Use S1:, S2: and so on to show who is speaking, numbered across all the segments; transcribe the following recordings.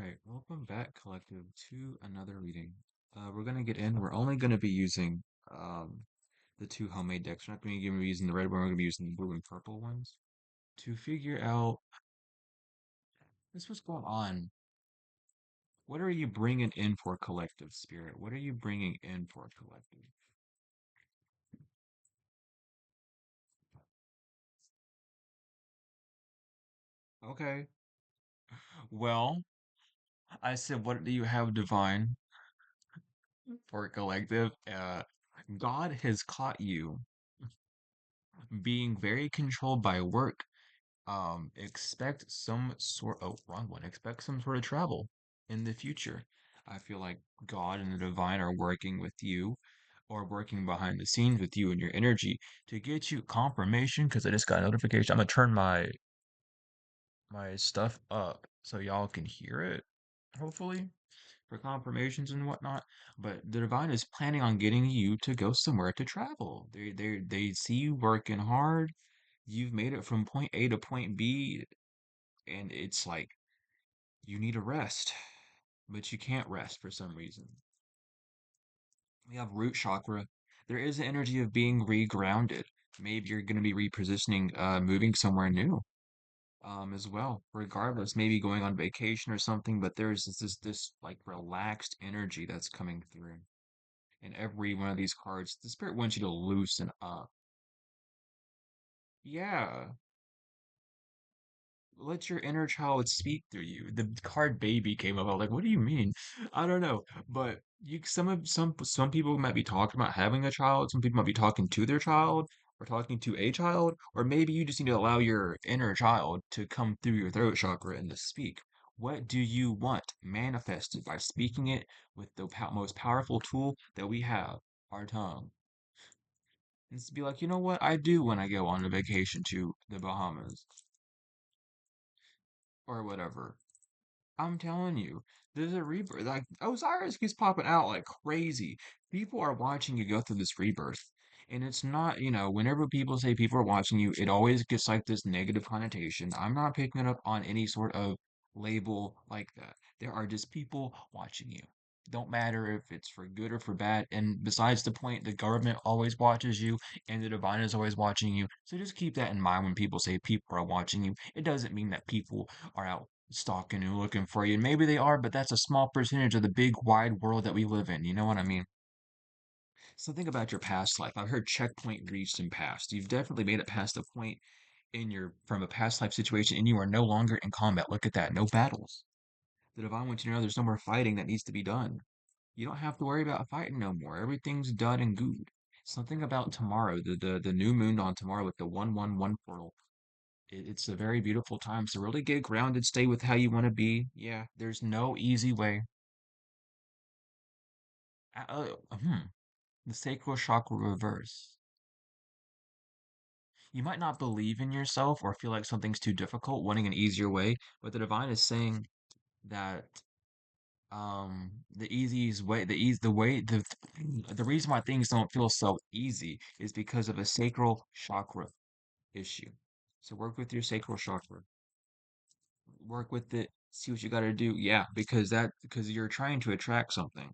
S1: Alright, welcome back, Collective, to another reading. We're gonna get in. We're only gonna be using um the two homemade decks. We're not gonna be using the red one, we're gonna be using the blue and purple ones to figure out what's going on. What are you bringing in for collective spirit? What are you bringing in for collective? Okay. Well, I said, what do you have divine for collective? God has caught you being very controlled by work. Expect some sort, oh, wrong one. Expect some sort of travel in the future. I feel like God and the divine are working with you or working behind the scenes with you and your energy to get you confirmation because I just got a notification. I'm gonna turn my stuff up so y'all can hear it, hopefully, for confirmations and whatnot. But the divine is planning on getting you to go somewhere to travel. They see you working hard. You've made it from point A to point B, and it's like you need a rest, but you can't rest for some reason. We have root chakra. There is an energy of being regrounded. Maybe you're going to be repositioning, moving somewhere new, as well. Regardless, maybe going on vacation or something, but there's this like relaxed energy that's coming through. In every one of these cards, the spirit wants you to loosen up. Yeah, let your inner child speak through you. The card baby came up. I was like, what do you mean? I don't know. But you some people might be talking about having a child. Some people might be talking to their child or talking to a child, or maybe you just need to allow your inner child to come through your throat chakra and to speak. What do you want? Manifest it by speaking it with the most powerful tool that we have, our tongue. And to be like, you know what? I do when I go on a vacation to the Bahamas or whatever. I'm telling you, there's a rebirth. Like Osiris keeps popping out like crazy. People are watching you go through this rebirth. And it's not, whenever people say people are watching you, it always gets like this negative connotation. I'm not picking it up on any sort of label like that. There are just people watching you. Don't matter if it's for good or for bad. And besides the point, the government always watches you and the divine is always watching you. So just keep that in mind when people say people are watching you. It doesn't mean that people are out stalking and looking for you. And maybe they are, but that's a small percentage of the big wide world that we live in. You know what I mean? So think about your past life. I've heard checkpoint reached in past. You've definitely made it past a point in your from a past life situation and you are no longer in combat. Look at that. No battles. The divine wants you to know there's no more fighting that needs to be done. You don't have to worry about fighting no more. Everything's done and good. Something about tomorrow, the new moon on tomorrow with the 111 portal. It's a very beautiful time. So really get grounded, stay with how you want to be. Yeah, there's no easy way. The sacral chakra reverse. You might not believe in yourself or feel like something's too difficult, wanting an easier way, but the divine is saying that the easiest way the reason why things don't feel so easy is because of a sacral chakra issue. So work with your sacral chakra. Work with it, see what you got to do. Yeah, because you're trying to attract something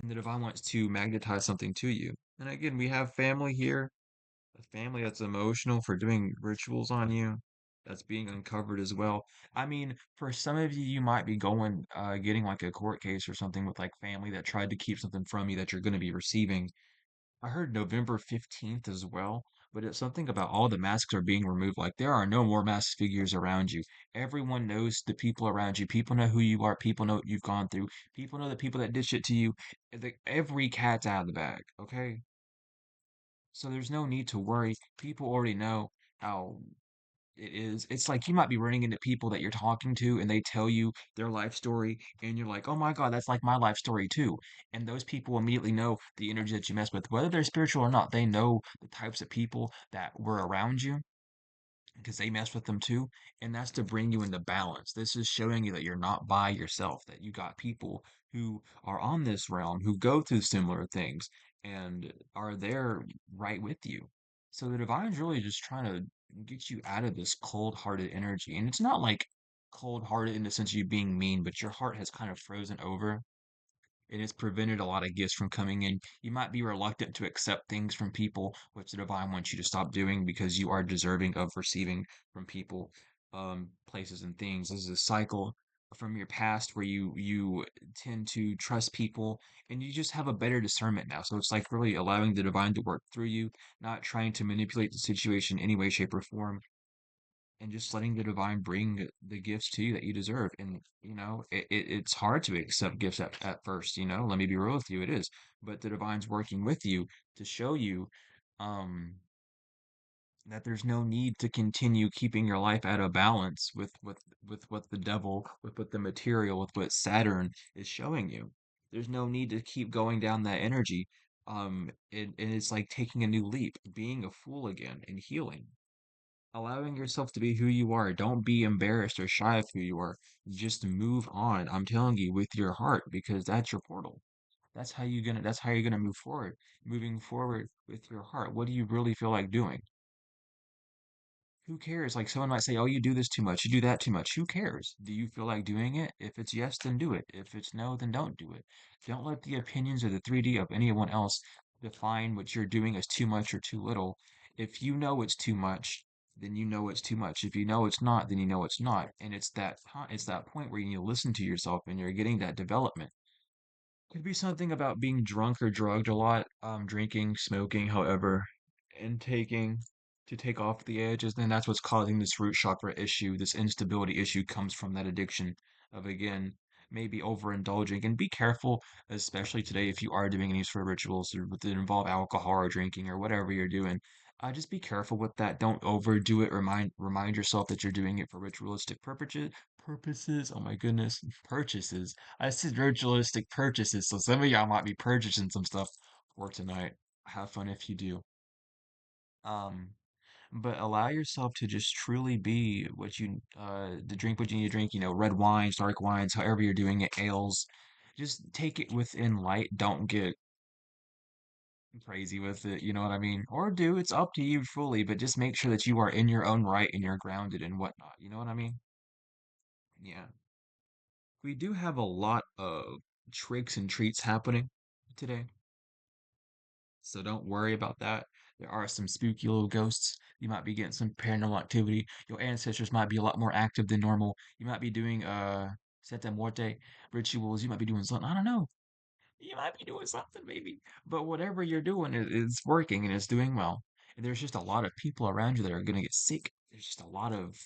S1: and the divine wants to magnetize something to you. And again, we have family here, a family that's emotional for doing rituals on you. That's being uncovered as well. I mean, for some of you, you might be getting like a court case or something with like family that tried to keep something from you that you're going to be receiving. I heard November 15th as well, but it's something about all the masks are being removed. Like there are no more masked figures around you. Everyone knows the people around you. People know who you are. People know what you've gone through. People know the people that did shit to you. Every cat's out of the bag, okay? So there's no need to worry. People already know how it is. It's like you might be running into people that you're talking to and they tell you their life story and you're like, "Oh my God, that's like my life story too." And those people immediately know the energy that you mess with, whether they're spiritual or not. They know the types of people that were around you because they mess with them too. And that's to bring you into balance. This is showing you that you're not by yourself, that you got people who are on this realm who go through similar things and are there right with you. So the divine's really just trying to get you out of this cold-hearted energy. And it's not like cold-hearted in the sense of you being mean, but your heart has kind of frozen over and it's prevented a lot of gifts from coming in. You might be reluctant to accept things from people, which the divine wants you to stop doing because you are deserving of receiving from people, places and things. This is a cycle from your past where you tend to trust people and you just have a better discernment now. So it's like really allowing the divine to work through you, not trying to manipulate the situation in any way, shape, or form, and just letting the divine bring the gifts to you that you deserve. And it's hard to accept gifts at first, let me be real with you, it is. But the divine's working with you to show you um that there's no need to continue keeping your life out of balance with what the devil, with what the material, with what Saturn is showing you. There's no need to keep going down that energy. And it's like taking a new leap, being a fool again, and healing, allowing yourself to be who you are. Don't be embarrassed or shy of who you are. Just move on. I'm telling you, with your heart, because that's your portal. That's how you're gonna move forward. Moving forward with your heart. What do you really feel like doing? Who cares? Like someone might say, "Oh, you do this too much, you do that too much." Who cares? Do you feel like doing it? If it's yes, then do it. If it's no, then don't do it. Don't let the opinions or the 3D of anyone else define what you're doing as too much or too little. If you know it's too much, then you know it's too much. If you know it's not, then you know it's not. And it's that point where you need to listen to yourself and you're getting that development. Could be something about being drunk or drugged a lot, drinking, smoking, however, and taking to take off the edges. Then that's what's causing this root chakra issue. This instability issue comes from that addiction of, again, maybe overindulging. And be careful, especially today, if you are doing any sort of rituals that involve alcohol or drinking or whatever you're doing. Just be careful with that. Don't overdo it. Remind yourself that you're doing it for ritualistic purposes. Purposes. Oh my goodness, purchases. I said ritualistic purchases, so some of y'all might be purchasing some stuff for tonight. Have fun if you do. Um, but allow yourself to just truly be what to drink what you need to drink, red wines, dark wines, however you're doing it, ales. Just take it within light. Don't get crazy with it, you know what I mean? Or do, it's up to you fully, but just make sure that you are in your own right and you're grounded and whatnot. You know what I mean? Yeah. We do have a lot of tricks and treats happening today, so don't worry about that. There are some spooky little ghosts. You might be getting some paranormal activity. Your ancestors might be a lot more active than normal. You might be doing Santa Muerte rituals. You might be doing something. I don't know. You might be doing something maybe. But whatever you're doing is working and it's doing well. And there's just a lot of people around you that are gonna get sick. There's just a lot of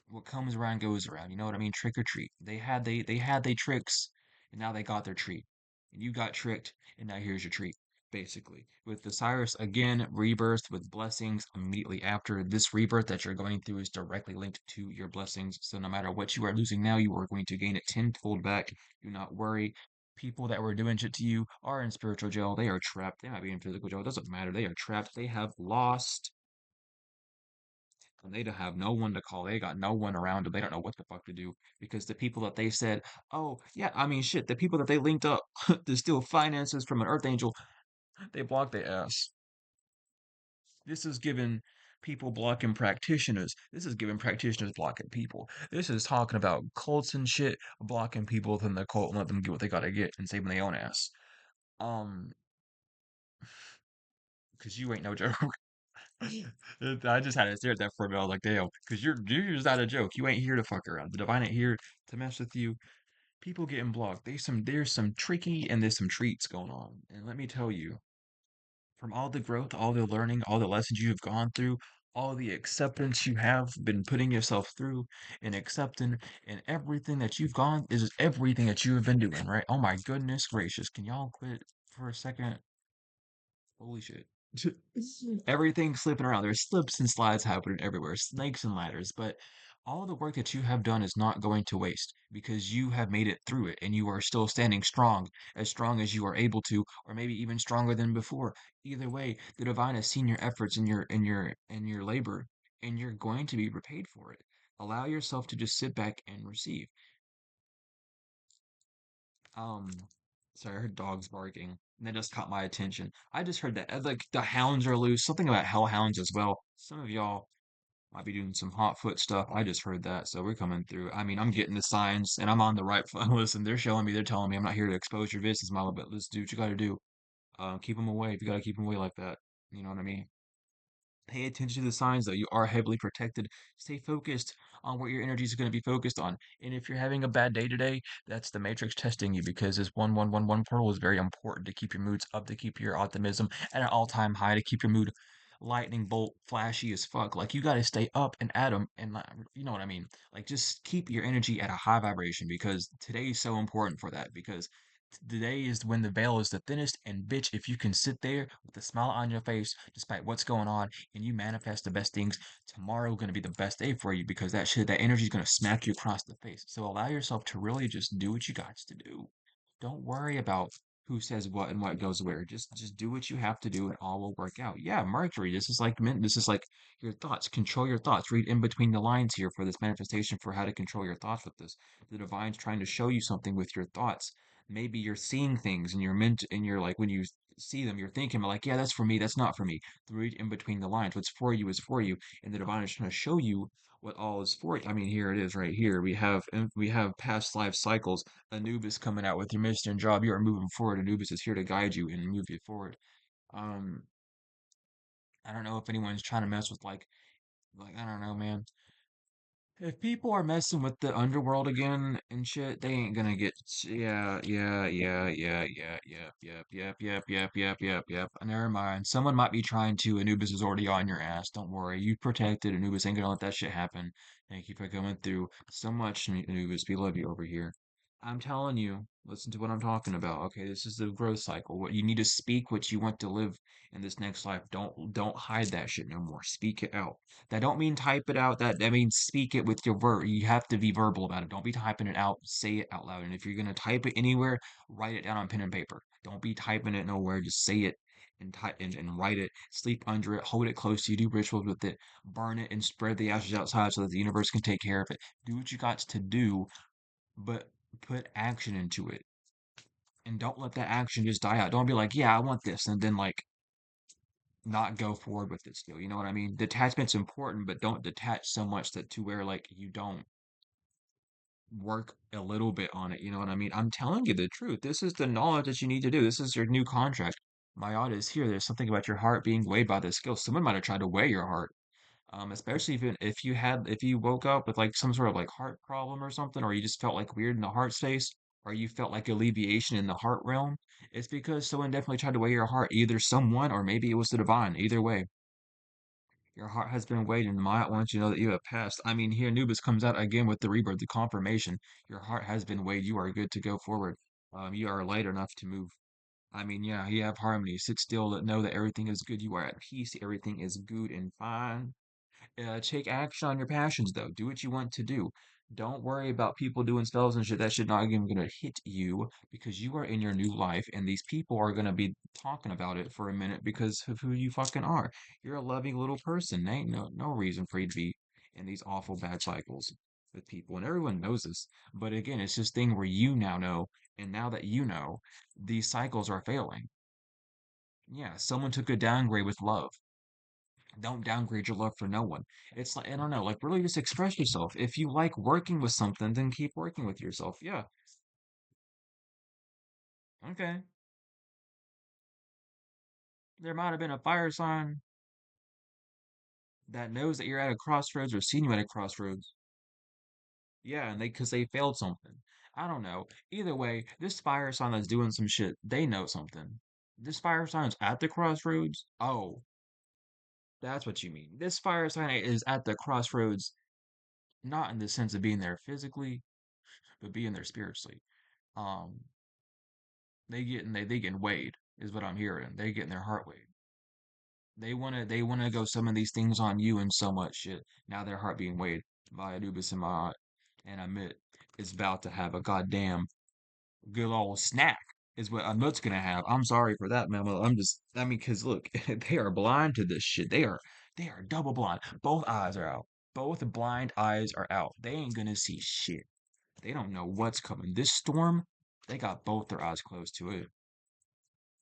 S1: what comes around goes around. You know what I mean? Trick or treat. They had their tricks, and now they got their treat. And you got tricked, and now here's your treat. Basically, with the Cyrus again, rebirth with blessings immediately after. This rebirth that you're going through is directly linked to your blessings. So no matter what you are losing now, you are going to gain it tenfold back. Do not worry. People that were doing shit to you are in spiritual jail. They are trapped. They might be in physical jail. It doesn't matter. They are trapped. They have lost, and they don't have no one to call. They got no one around them. They don't know what the fuck to do because the people that they said, oh yeah, I mean shit, the people that they linked up to steal finances from an Earth Angel, they blocked their ass. This is given people blocking practitioners. This is giving practitioners blocking people. This is talking about cults and shit blocking people within the cult and let them get what they gotta get and saving their own ass. Um, because you ain't no joke. I just had to stare at that for a minute. I was like, damn, because you're just not a joke. You ain't here to fuck around. The divine ain't here to mess with you. People getting blocked. There's some tricky and there's some treats going on. And let me tell you, from all the growth, all the learning, all the lessons you have gone through, all the acceptance you have been putting yourself through and accepting, and everything that you've gone is everything that you have been doing, right? Oh my goodness gracious. Can y'all quit for a second? Holy shit. Everything's slipping around. There's slips and slides happening everywhere, snakes and ladders. But all the work that you have done is not going to waste because you have made it through it and you are still standing strong as you are able to, or maybe even stronger than before. Either way, the divine has seen your efforts and your labor, and you're going to be repaid for it. Allow yourself to just sit back and receive. Um, sorry, I heard dogs barking, and that just caught my attention. I just heard that like the hounds are loose. Something about hellhounds as well. Some of y'all. Might be doing some hot foot stuff. I just heard that, so we're coming through. I mean, I'm getting the signs, and I'm on the right foot. Listen, they're showing me, they're telling me I'm not here to expose your business model, but let's do what you got to do. Keep them away if you got to keep them away like that. You know what I mean? Pay attention to the signs, though. You are heavily protected. Stay focused on what your energy is going to be focused on. And if you're having a bad day today, that's the matrix testing you because this 1111 portal is very important to keep your moods up, to keep your optimism at an all-time high, to keep your mood lightning bolt flashy as fuck. Like you got to stay up and at 'em and you know what I mean? Like just keep your energy at a high vibration because today is so important for that because today is when the veil is the thinnest and bitch if you can sit there with a smile on your face despite what's going on and you manifest the best things, tomorrow going to be the best day for you because that energy is going to smack you across the face. So allow yourself to really just do what you got to do. Don't worry about who says what and what goes where. Just do what you have to do and all will work out. Yeah, Mercury, this is like your thoughts. Control your thoughts. Read in between the lines here for this manifestation for how to control your thoughts with this. The divine's trying to show you something with your thoughts. Maybe you're seeing things and you're meant and you're like when you see them, you're thinking like, yeah, that's for me, that's not for me. Read in between the lines. What's for you is for you, and the divine is trying to show you what all is for you. I mean, here it is right here. We have past life cycles. Anubis coming out with your mission and job. You are moving forward. Anubis is here to guide you and move you forward. Um, I don't know if anyone's trying to mess with like I don't know, man. If people are messing with the underworld again and shit, they ain't gonna get. Yeah, yeah, yeah, yeah, yeah, yep, yep, yep, yep, yep, yep, yep, yep. Never mind. Someone might be trying to. Anubis is already on your ass. Don't worry. You protected. Anubis ain't gonna let that shit happen. Thank you for coming through so much, Anubis. We love you over here. I'm telling you, listen to what I'm talking about. Okay, this is the growth cycle. What you need to speak what you want to live in this next life. Don't hide that shit no more. Speak it out. That don't mean type it out. That means speak it with your verb. You have to be verbal about it. Don't be typing it out. Say it out loud. And if you're gonna type it anywhere, write it down on pen and paper. Don't be typing it nowhere. Just say it and type and write it. Sleep under it. Hold it close to you. Do rituals with it. Burn it and spread the ashes outside so that the universe can take care of it. Do what you got to do, but put action into it. And don't let that action just die out. Don't be like, yeah, I want this, and then like not go forward with it still. You know what I mean? Detachment's important, but don't detach so much that to where like you don't work a little bit on it. You know what I mean? I'm telling you the truth. This is the knowledge that you need to do. This is your new contract. My audit is here. There's something about your heart being weighed by the scale. Someone might have tried to weigh your heart. Especially if you woke up with like some sort of like heart problem or something, or you just felt like weird in the heart space, or you felt like alleviation in the heart realm, it's because someone definitely tried to weigh your heart, either someone or maybe it was the divine. Either way, your heart has been weighed, and Maya wants you to know that you have passed. I mean, here Anubis comes out again with the rebirth, the confirmation. Your heart has been weighed. You are good to go forward. You are light enough to move. I mean, yeah, you have harmony. Sit still, know that everything is good. You are at peace. Everything is good and fine. Take action on your passions, though. Do what you want to do. Don't worry about people doing spells and shit. That shit not even gonna hit you because you are in your new life, and these people are gonna be talking about it for a minute because of who you fucking are. You're a loving little person. There ain't no reason for you to be in these awful bad cycles with people, and everyone knows this. But again, it's this thing where you now know, and now that you know, these cycles are failing. Yeah, someone took a downgrade with love. Don't downgrade your love for no one. It's like, I don't know, like really just express yourself. If you like working with something, then keep working with yourself. Yeah. Okay. There might have been a fire sign that knows that you're at a crossroads or seen you at a crossroads. Yeah, and because they failed something. I don't know. Either way, this fire sign that's doing some shit, they know something. This fire sign is at the crossroads. Oh, that's what you mean. This fire sign is at the crossroads, not in the sense of being there physically, but being there spiritually. Um, they getting weighed is what I'm hearing. They getting their heart weighed. They wanna go summon these things on you and so much shit. Now their heart being weighed by Anubis and Ma'at, and Amit is about to have a goddamn good old snack. Is what Amit's gonna have. I'm sorry for that, man. I mean, cause look, they are blind to this shit. They are double blind. Both eyes are out. Both blind eyes are out. They ain't gonna see shit. They don't know what's coming. This storm, they got both their eyes closed to it.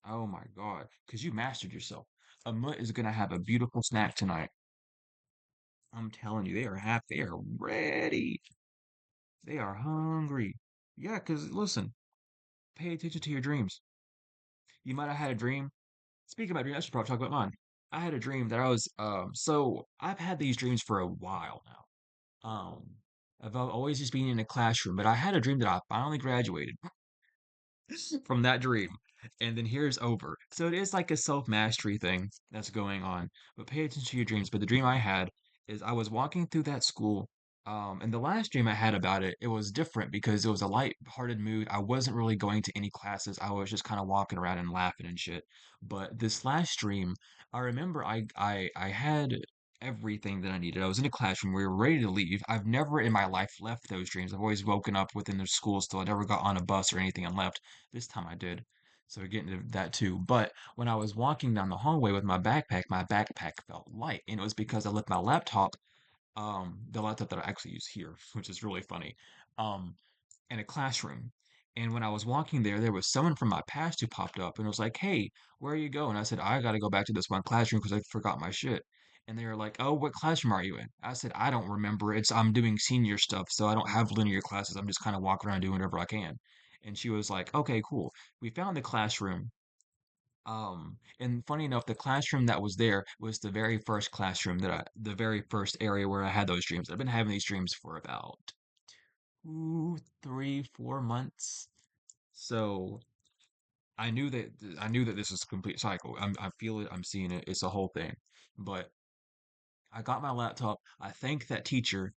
S1: Oh my God, because you mastered yourself. Amut is gonna have a beautiful snack tonight. I'm telling you, they are ready. They are hungry. Yeah, because listen, pay attention to your dreams. You might have had a dream. Speaking about dreams, I should probably talk about mine. I had a dream that I was so I've had these dreams for a while now. I've always just been in a classroom, but I had a dream that I finally graduated from that dream. And then here's over. So it is like a self-mastery thing that's going on. But pay attention to your dreams. But the dream I had is I was walking through that school. And the last dream I had about it, it was different because it was a light-hearted mood. I wasn't really going to any classes. I was just kind of walking around and laughing and shit. But this last dream, I remember I had everything that I needed. I was in a classroom. We were ready to leave. I've never in my life left those dreams. I've always woken up within the school still. I never got on a bus or anything and left. This time I did. So we're getting to that too. But when I was walking down the hallway with my backpack felt light. And it was because I left my laptop, the laptop that I actually use here, which is really funny, um, in a classroom. And when I was walking there, there was someone from my past who popped up and was like, "Hey, where are you going?" I said, "I got to go back to this one classroom because I forgot my shit." And they were like, "Oh, what classroom are you in?" I said, "I don't remember. I'm doing senior stuff, so I don't have linear classes. I'm just kind of walking around doing whatever I can." And she was like, "Okay, cool." We found the classroom. And funny enough, the classroom that was there was the very first classroom the very first area where I had those dreams. I've been having these dreams for about 2, 3, 4 months. So I knew that this was a complete cycle. I feel it. I'm seeing it. It's a whole thing. But I got my laptop. I thanked that teacher.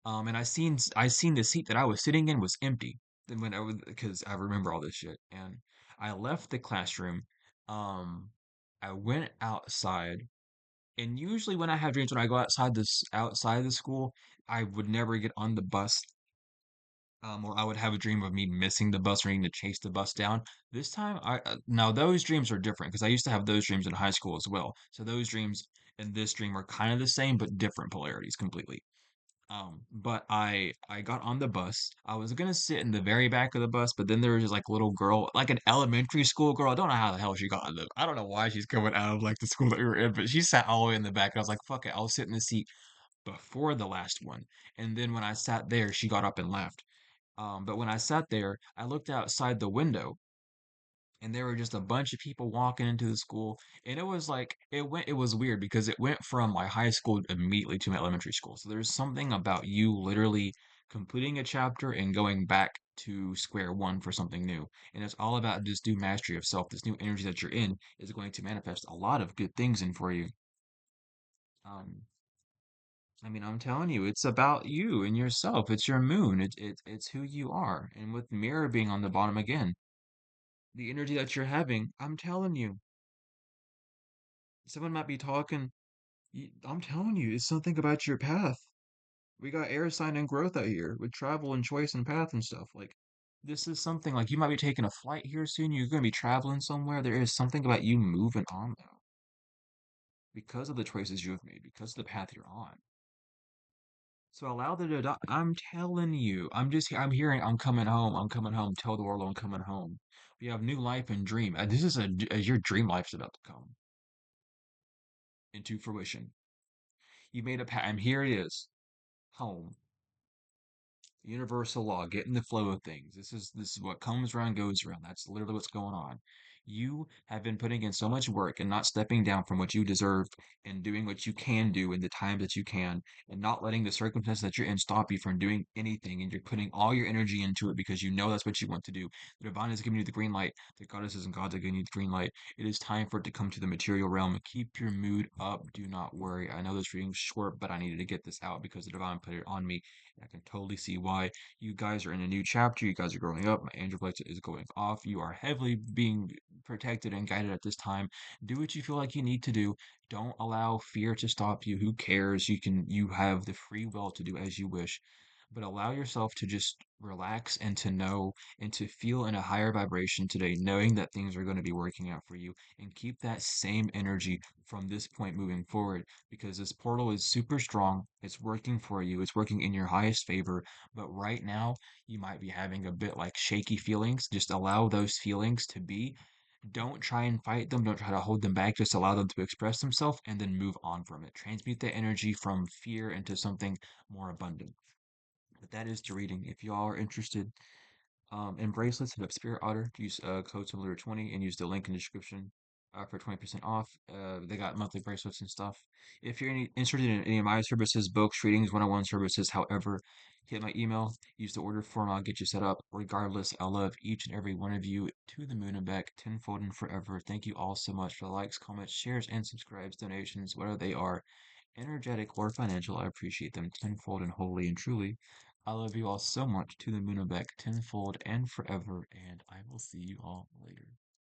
S1: And I seen the seat that I was sitting in was empty. Then when I was because I remember all this shit. And I left the classroom. Um, I went outside. And usually when I have dreams, when I go outside the school, I would never get on the bus, or I would have a dream of me missing the bus or needing to chase the bus down. This time, now those dreams are different because I used to have those dreams in high school as well. So those dreams and this dream are kind of the same, but different polarities completely. But I got on the bus. I was gonna sit in the very back of the bus, but then there was just like a little girl, like an elementary school girl. I don't know how the hell she got in the. I don't know why she's coming out of like the school that we were in, but she sat all the way in the back. And I was like, fuck it, I'll sit in the seat before the last one. And then when I sat there, she got up and left. But when I sat there, I looked outside the window and there were just a bunch of people walking into the school. And it was like, it was weird because it went from my high school immediately to my elementary school. So there's something about you literally completing a chapter and going back to square one for something new. And it's all about this new mastery of self. This new energy that you're in is going to manifest a lot of good things in for you. Um, I mean, I'm telling you, it's about you and yourself. It's your moon. It's who you are. And with mirror being on the bottom again, the energy that you're having, I'm telling you, someone might be talking. I'm telling you, it's something about your path. We got air sign and growth out here with travel and choice and path and stuff. Like, this is something like you might be taking a flight here soon. You're going to be traveling somewhere. There is something about you moving on, though, because of the choices you have made, because of the path you're on. So allow the I'm telling you, I'm hearing, I'm coming home, I'm coming home. Tell the world I'm coming home. We have new life and dream. This is your dream life's about to come into fruition. You made a path, and here it is, home. Universal law, get in the flow of things. This is what comes around goes around. That's literally what's going on. You have been putting in so much work and not stepping down from what you deserve and doing what you can do in the time that you can and not letting the circumstances that you're in stop you from doing anything, and you're putting all your energy into it because you know that's what you want to do. The divine is giving you the green light. The goddesses and gods are giving you the green light. It is time for it to come to the material realm. Keep your mood up. Do not worry. I know this reading's short, but I needed to get this out because the divine put it on me. I can totally see why. You guys are in a new chapter. You guys are growing up. My angel collector is going off. You are heavily being protected and guided at this time. Do what you feel like you need to do. Don't allow fear to stop you. Who cares? You have the free will to do as you wish. But allow yourself to just relax and to know and to feel in a higher vibration today, knowing that things are going to be working out for you. And keep that same energy from this point moving forward, because this portal is super strong. It's working for you. It's working in your highest favor. But right now, you might be having a bit like shaky feelings. Just allow those feelings to be. Don't try and fight them. Don't try to hold them back. Just allow them to express themselves and then move on from it. Transmute that energy from fear into something more abundant. But that is the reading. If you all are interested in bracelets, hit up Spirit Otter. Use code Similar20 and use the link in the description for 20% off. They got monthly bracelets and stuff. If you're interested in any of my services, books, readings, one-on-one services, however, hit my email. Use the order form. I'll get you set up. Regardless, I love each and every one of you to the moon and back, tenfold and forever. Thank you all so much for the likes, comments, shares, and subscribes, donations, whether they are energetic or financial. I appreciate them tenfold and wholly and truly. I love you all so much to the moon and back tenfold and forever, and I will see you all later.